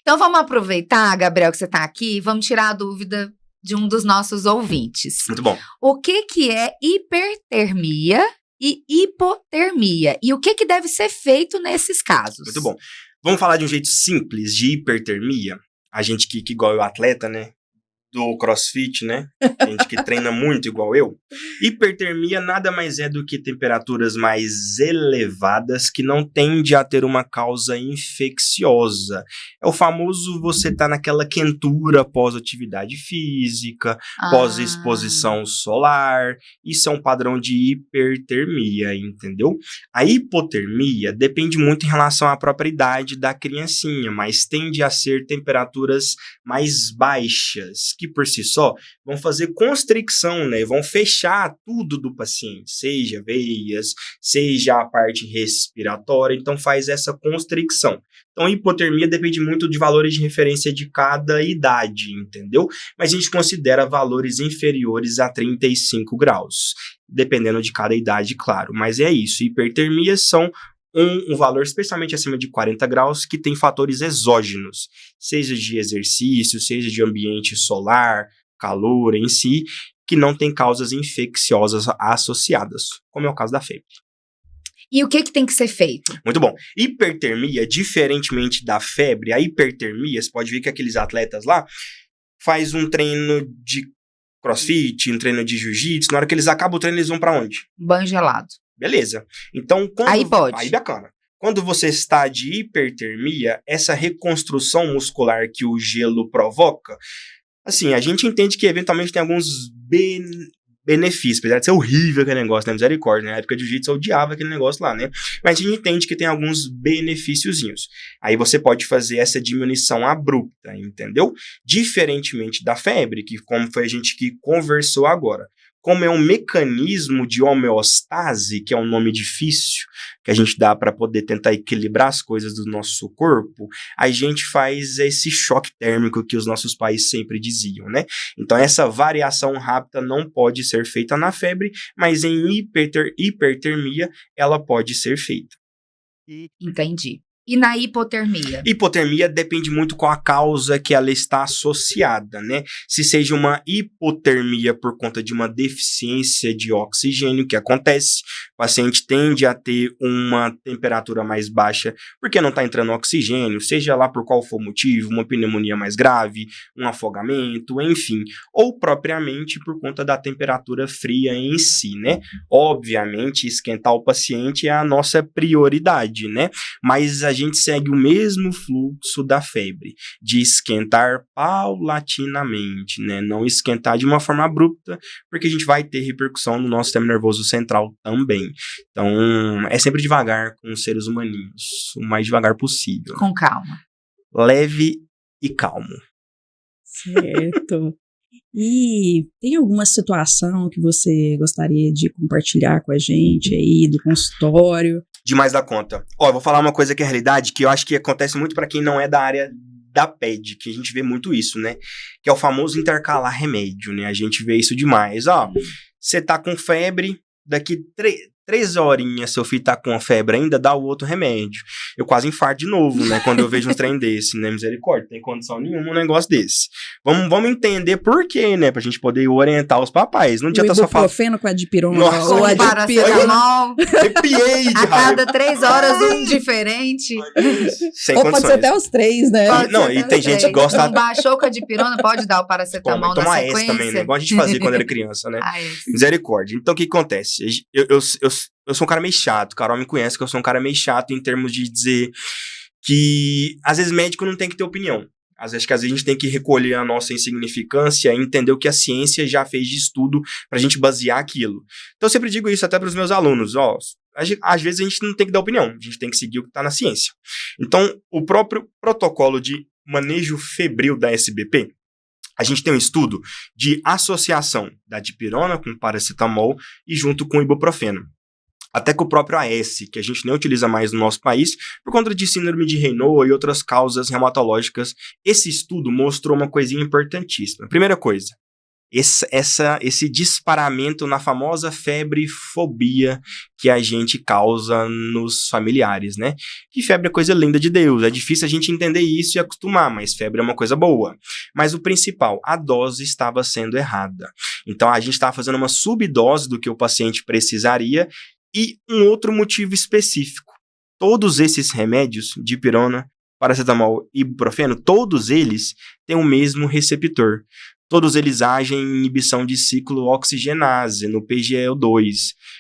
Então vamos aproveitar, Gabriel, que você está aqui, vamos tirar a dúvida de um dos nossos ouvintes. Muito bom. O que é hipertermia e hipotermia? E o que deve ser feito nesses casos? Muito bom. Vamos falar de um jeito simples de hipertermia? A gente que igual o atleta, né? Do CrossFit, né? A gente que treina muito igual eu. Hipertermia nada mais é do que temperaturas mais elevadas que não tende a ter uma causa infecciosa. É o famoso você tá naquela quentura pós-atividade física, pós-exposição solar. Isso é um padrão de hipertermia, entendeu? A hipotermia depende muito em relação à própria idade da criancinha, mas tende a ser temperaturas mais baixas, que por si só vão fazer constricção, né? Vão fechar tudo do paciente, seja veias, seja a parte respiratória, então faz essa constricção. Então, a hipotermia depende muito de valores de referência de cada idade, entendeu? Mas a gente considera valores inferiores a 35 graus, dependendo de cada idade, claro. Mas é isso, hipertermias são um valor especialmente acima de 40 graus que tem fatores exógenos, seja de exercício, seja de ambiente solar, calor em si, que não tem causas infecciosas associadas, como é o caso da febre. E o que tem que ser feito? Muito bom. Hipertermia, diferentemente da febre, a hipertermia, você pode ver que aqueles atletas lá faz um treino de crossfit, um treino de jiu-jitsu, na hora que eles acabam o treino, eles vão pra onde? Banho gelado. Beleza. Então, aí pode. Aí bacana. Quando você está de hipertermia, essa reconstrução muscular que o gelo provoca, assim, a gente entende que eventualmente tem alguns benefícios, apesar de ser horrível aquele negócio, né? Misericórdia, na época de jiu-jitsu eu odiava aquele negócio lá, né? Mas a gente entende que tem alguns benefíciozinhos. Aí você pode fazer essa diminuição abrupta, entendeu? Diferentemente da febre, que como foi a gente que conversou agora. Como é um mecanismo de homeostase, que é um nome difícil, que a gente dá para poder tentar equilibrar as coisas do nosso corpo, a gente faz esse choque térmico que os nossos pais sempre diziam, né? Então, essa variação rápida não pode ser feita na febre, mas em hipertermia, ela pode ser feita. Entendi. E na hipotermia? Hipotermia depende muito qual a causa que ela está associada, né? Se seja uma hipotermia por conta de uma deficiência de oxigênio, que acontece, o paciente tende a ter uma temperatura mais baixa porque não está entrando oxigênio, seja lá por qual for o motivo, uma pneumonia mais grave, um afogamento, enfim, ou propriamente por conta da temperatura fria em si, né? Obviamente, esquentar o paciente é a nossa prioridade, né? Mas a gente segue o mesmo fluxo da febre, de esquentar paulatinamente, né? Não esquentar de uma forma abrupta, porque a gente vai ter repercussão no nosso sistema nervoso central também. Então, é sempre devagar com os seres humaninhos, o mais devagar possível. Com calma. Leve e calmo. Certo. E tem alguma situação que você gostaria de compartilhar com a gente aí do consultório? Demais da conta. Ó, eu vou falar uma coisa que é realidade, que eu acho que acontece muito para quem não é da área da PED, que a gente vê muito isso, né? Que é o famoso intercalar remédio, né? A gente vê isso demais. Ó, você tá com febre, daqui 3 horinhas, seu filho tá com a febre ainda, dá o outro remédio. Eu quase infarto de novo, né? Quando eu vejo um trem desse, né? Misericórdia, tem condição nenhuma um negócio desse. Vamos entender por quê, né? Pra gente poder orientar os papais. Não adianta só falar... ibuprofeno com adipirona. Nossa, ou paracetamol. Arrepiei de A cada raiva. 3 horas, um diferente. Sem ou pode condições. ser até os 3, né? Não, e tem gente que gosta... Não baixou com a dipirona, pode dar o paracetamol na tomar sequência. esse também, né? Igual a gente fazia quando era criança, né? Esse. Misericórdia. Então, o que acontece? Eu sou um cara meio chato. Carol me conhece que eu sou um cara meio chato em termos de dizer que, às vezes, médico não tem que ter opinião. Às vezes a gente tem que recolher a nossa insignificância e entender o que a ciência já fez de estudo pra gente basear aquilo. Então, eu sempre digo isso até pros meus alunos. Ó, às vezes a gente não tem que dar opinião. A gente tem que seguir o que tá na ciência. Então, o próprio protocolo de manejo febril da SBP, a gente tem um estudo de associação da dipirona com paracetamol e junto com ibuprofeno. Até com o próprio AS, que a gente nem utiliza mais no nosso país, por conta de síndrome de Raynaud e outras causas reumatológicas. Esse estudo mostrou uma coisinha importantíssima. Primeira coisa, esse disparamento na famosa febre-fobia que a gente causa nos familiares, né? Que febre é coisa linda de Deus, é difícil a gente entender isso e acostumar, mas febre é uma coisa boa. Mas o principal, a dose estava sendo errada. Então a gente estava fazendo uma subdose do que o paciente precisaria e um outro motivo específico. Todos esses remédios, dipirona, paracetamol e ibuprofeno, todos eles têm o mesmo receptor. Todos eles agem em inibição de ciclo oxigenase, no PGL2.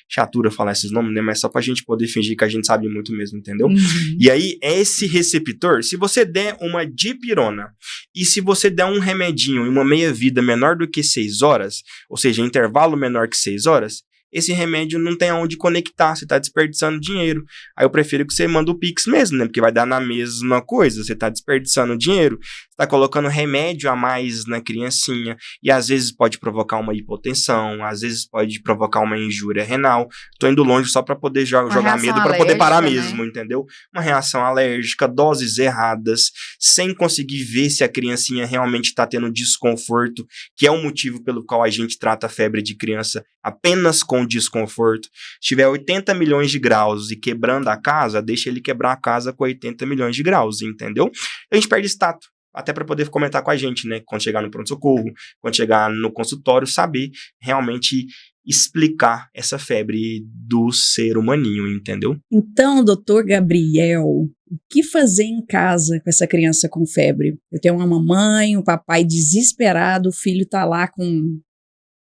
Chatura falar esses nomes, né? Mas só pra gente poder fingir que a gente sabe muito mesmo, entendeu? Uhum. E aí, esse receptor, se você der uma dipirona e se você der um remedinho em uma meia-vida menor do que 6 horas, ou seja, intervalo menor que 6 horas, esse remédio não tem aonde conectar, você tá desperdiçando dinheiro. Aí eu prefiro que você manda o Pix mesmo, né? Porque vai dar na mesma coisa, você tá desperdiçando dinheiro, você tá colocando remédio a mais na criancinha, e às vezes pode provocar uma hipotensão, às vezes pode provocar uma injúria renal. Tô indo longe só pra poder jogar medo, pra poder parar mesmo, entendeu? Uma reação alérgica, doses erradas, sem conseguir ver se a criancinha realmente tá tendo desconforto, que é o motivo pelo qual a gente trata a febre de criança apenas com desconforto. Se tiver 80 milhões de graus e quebrando a casa, deixa ele quebrar a casa com 80 milhões de graus, entendeu? A gente perde status, até para poder comentar com a gente, né? Quando chegar no pronto-socorro, quando chegar no consultório, saber realmente explicar essa febre do ser humaninho, entendeu? Então, doutor Gabriel, o que fazer em casa com essa criança com febre? Eu tenho uma mamãe, um papai desesperado, o filho tá lá com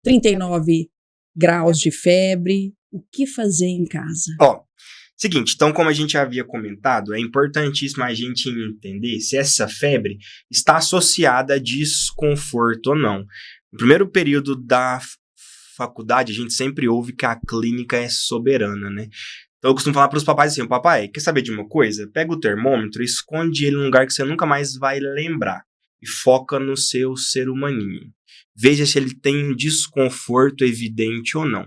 39 graus de febre. O que fazer em casa? Seguinte, então como a gente já havia comentado, é importantíssimo a gente entender se essa febre está associada a desconforto ou não. No primeiro período da faculdade, a gente sempre ouve que a clínica é soberana, né? Então eu costumo falar para os papais assim, papai, quer saber de uma coisa? Pega o termômetro e esconde ele num lugar que você nunca mais vai lembrar e foca no seu ser humaninho. Veja se ele tem um desconforto evidente ou não.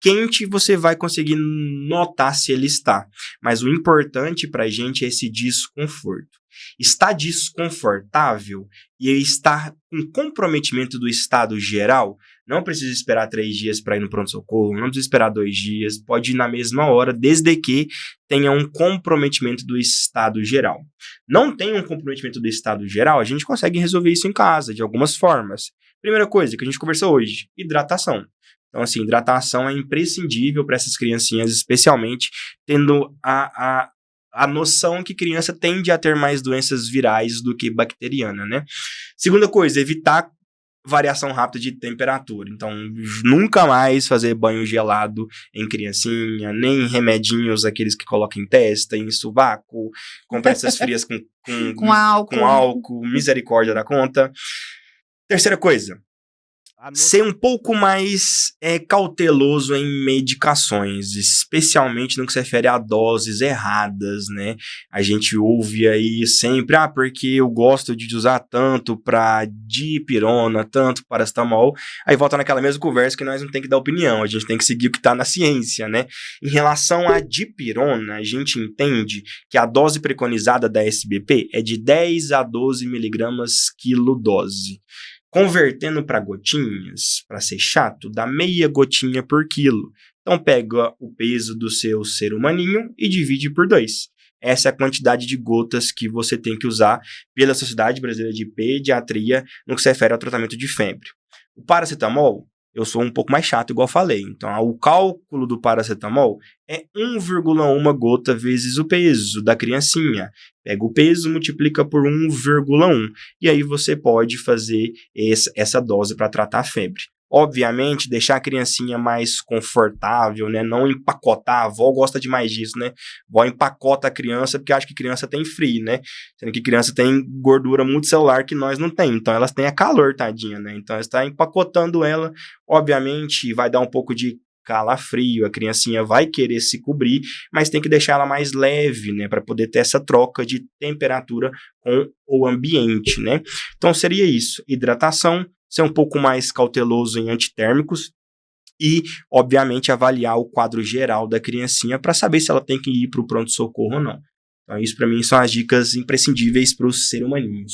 Quente, você vai conseguir notar se ele está. Mas o importante para a gente é esse desconforto. Está desconfortável e está com comprometimento do estado geral, não precisa esperar 3 dias para ir no pronto-socorro, não precisa esperar 2 dias, pode ir na mesma hora, desde que tenha um comprometimento do estado geral. Não tem um comprometimento do estado geral, a gente consegue resolver isso em casa, de algumas formas. Primeira coisa que a gente conversou hoje, hidratação. Então, assim, hidratação é imprescindível para essas criancinhas, especialmente tendo a noção que criança tende a ter mais doenças virais do que bacteriana, né? Segunda coisa, evitar variação rápida de temperatura. Então, nunca mais fazer banho gelado em criancinha, nem remedinhos, aqueles que colocam em testa, em sovaco, compressas frias Com álcool, misericórdia da conta. Terceira coisa, ser um pouco mais cauteloso em medicações, especialmente no que se refere a doses erradas, né? A gente ouve aí sempre, porque eu gosto de usar tanto para dipirona, tanto para paracetamol, aí volta naquela mesma conversa que nós não tem que dar opinião, a gente tem que seguir o que está na ciência, né? Em relação à dipirona, a gente entende que a dose preconizada da SBP é de 10 a 12 miligramas quilodose. Convertendo para gotinhas, para ser chato, dá meia gotinha por quilo. Então pega o peso do seu ser humaninho e divide por 2. Essa é a quantidade de gotas que você tem que usar pela Sociedade Brasileira de Pediatria no que se refere ao tratamento de febre. O paracetamol, eu sou um pouco mais chato, igual falei. Então, o cálculo do paracetamol é 1,1 gota vezes o peso da criancinha. Pega o peso, multiplica por 1,1. E aí você pode fazer essa dose para tratar a febre. Obviamente, deixar a criancinha mais confortável, né? Não empacotar. A avó gosta demais disso, né? A avó empacota a criança porque acha que criança tem frio, né? Sendo que criança tem gordura multicelular que nós não tem. Então, elas têm a calor, tadinha, né? Então, você está empacotando ela. Obviamente, vai dar um pouco de calafrio, a criancinha vai querer se cobrir, mas tem que deixar ela mais leve, né? Para poder ter essa troca de temperatura com o ambiente, né? Então, seria isso. Hidratação, ser um pouco mais cauteloso em antitérmicos e, obviamente, avaliar o quadro geral da criancinha para saber se ela tem que ir para o pronto-socorro ou não. Então, isso para mim são as dicas imprescindíveis para os seres humaninhos.